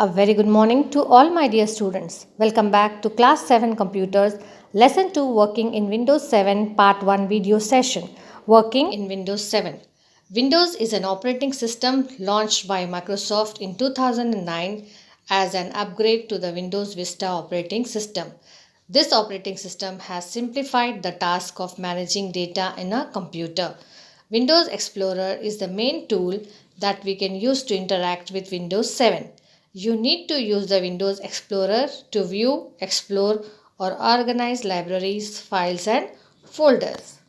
A very good morning to all my dear students. Welcome back to Class 7 Computers, Lesson 2 Working in Windows 7 Part 1 video session. Working in Windows 7. Windows is an operating system launched by Microsoft in 2009 as an upgrade to the Windows Vista operating system. This operating system has simplified the task of managing data in a computer. Windows Explorer is the main tool that we can use to interact with Windows 7. You need to use the Windows Explorer to view, explore, or organize libraries, files, and folders.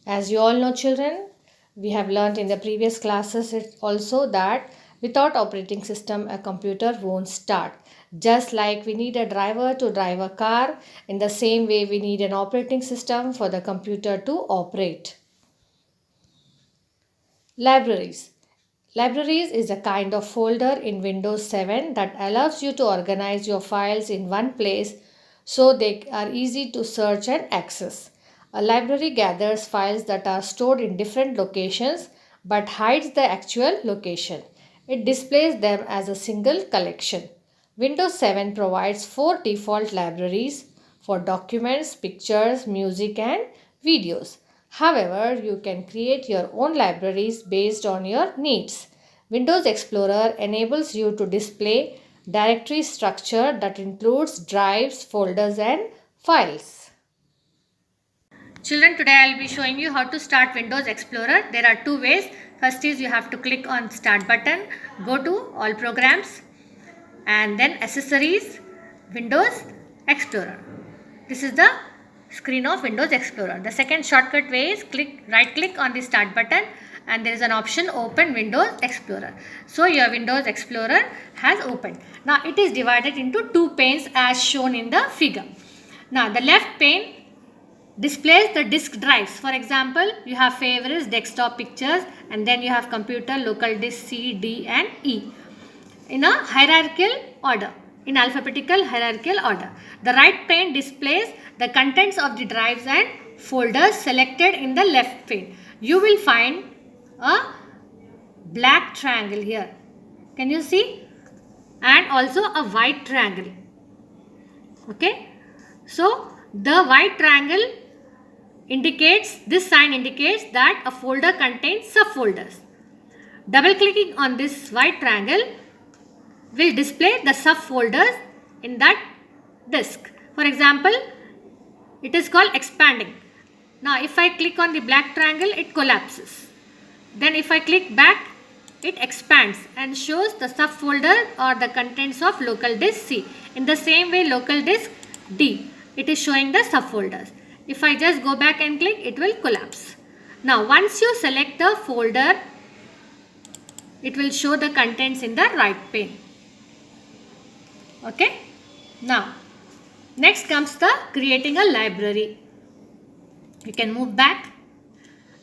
As you all know, children, we have learned in the previous classes also that without operating system, a computer won't start. Just like we need a driver to drive a car, in the same way we need an operating system for the computer to operate. Libraries. Libraries is a kind of folder in Windows 7 that allows you to organize your files in one place so they are easy to search and access. A library gathers files that are stored in different locations but hides the actual location. It displays them as a single collection. Windows 7 provides 4 default libraries for documents, pictures, music, and videos. However, you can create your own libraries based on your needs. Windows Explorer enables you to display directory structure that includes drives, folders, and files. Children, today I will be showing you how to start Windows Explorer. There are two ways. First is you have to click on Start button, go to All Programs, and then Accessories, Windows Explorer. This is the screen of Windows Explorer. The second shortcut way is right click on the Start button and there is an option Open Windows Explorer. So your Windows Explorer has opened. Now it is divided into two panes as shown in the figure. Now the left pane displays the disk drives. For example, you have favorites, desktop pictures, and then you have computer, local disk C, D, and E in a hierarchical order, in alphabetical hierarchical order. The right pane displays the contents of the drives and folders selected in the left pane. You will find a black triangle here. Can you see? And also a white triangle. Okay. So the white triangle indicates, this sign indicates that a folder contains subfolders. Double clicking on this white triangle will display the subfolders in that disk. For example, it is called expanding. Now if I click on the black triangle, it collapses. Then if I click back, it expands and shows the subfolder or the contents of local disk C. In the same way, local disk D, it is showing the subfolders. If I just go back and click, it will collapse. Now once you select the folder, it will show the contents in the right pane. Okay. Now next comes the creating a library. You can move back.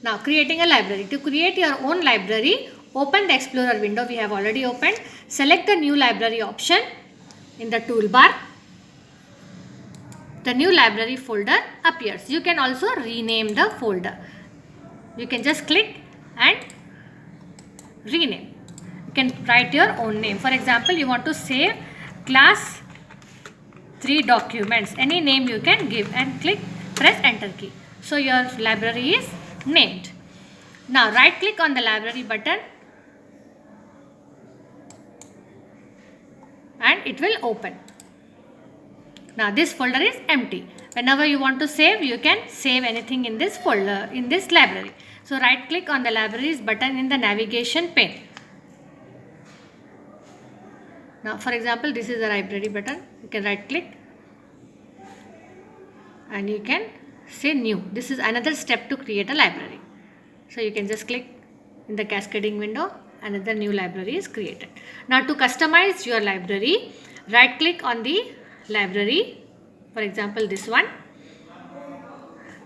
Now creating a library. To create your own library, open the Explorer window we have already opened. Select the new library option in the toolbar. The new library folder appears. You can also rename the folder. You can just click and rename. You can write your own name. For example, you want to save class 3 documents. Any name you can give and press enter key. So your library is named. Now right click on the library button and it will open. Now this folder is empty. Whenever you want to save, you can save anything in this folder, in this library. So right click on the libraries button in the navigation pane. Now for example, this is the library button. You can right click and you can say new. This is another step to create a library. So you can just click in the cascading window, another new library is created. Now to customize your library, right click on the library, for example this one,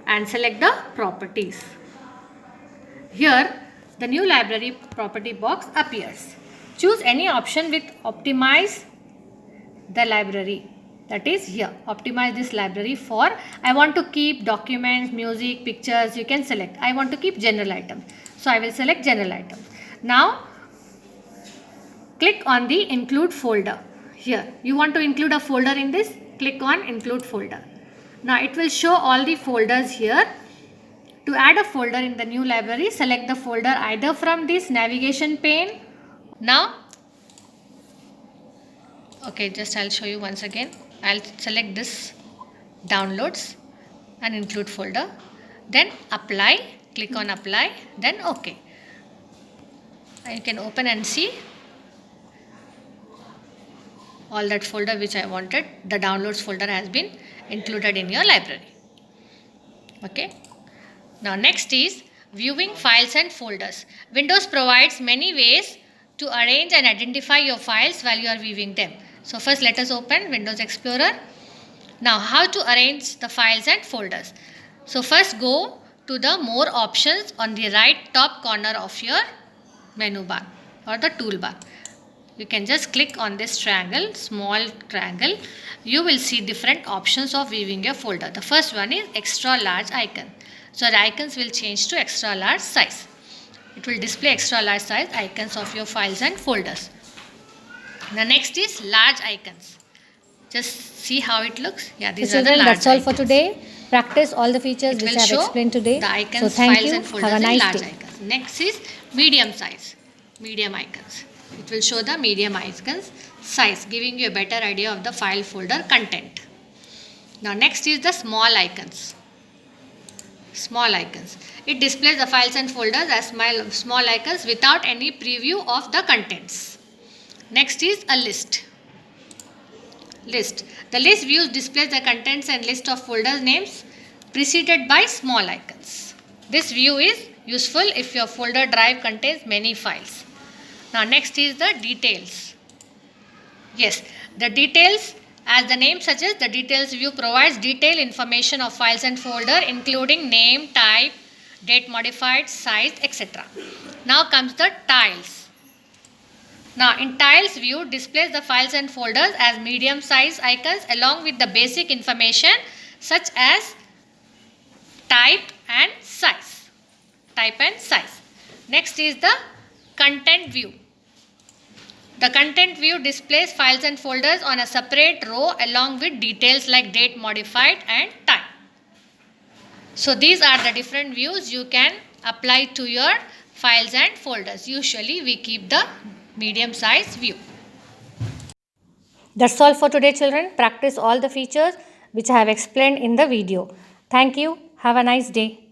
and select the properties. Here the new library property box appears. Choose any option with optimize the library. That is here, optimize this library for, I want to keep documents, music, pictures. You can select. I want to keep general items. So I will select general items. Now click on the include folder. Here, you want to include a folder in this, click on include folder. Now it will show all the folders here. To add a folder in the new library, select the folder either from this navigation pane. Now, okay, just I'll show you once again. I'll select this downloads and include folder. Then apply, click on apply, then OK. You can open and see all that folder which I wanted. The downloads folder has been included in your library. Okay. Now next is viewing files and folders. Windows provides many ways to arrange and identify your files while you are viewing them. So first let us open Windows Explorer. Now how to arrange the files and folders. So first go to the more options on the right top corner of your menu bar or the toolbar. You can just click on this triangle, small triangle. You will see different options of viewing your folder. The first one is extra large icon. So the icons will change to extra large size. It will display extra large size icons of your files and folders. The next is large icons. Just see how it looks. Yeah, these are the large That's all icons. for today. Practice all the features which I have explained today. The icons, so thank files you. and folders Have a nice large day. icons. Next is medium size, medium icons. It will show the medium icons size, giving you a better idea of the file folder content. Now next is the small icons. Small icons. It displays the files and folders as small icons without any preview of the contents. Next is a list. List. The list views displays the contents and list of folders names preceded by small icons. This view is useful if your folder drive contains many files. Now next is the details. Yes, the details, as the name suggests, the details view provides detailed information of files and folder including name, type, date modified, size, etc. Now comes the tiles. Now in tiles view displays the files and folders as medium size icons along with the basic information such as type and size. Type and size. Next is the content view. The content view displays files and folders on a separate row along with details like date modified and time. So these are the different views you can apply to your files and folders. Usually we keep the medium size view. That's all for today, children. Practice all the features which I have explained in the video. Thank you. Have a nice day.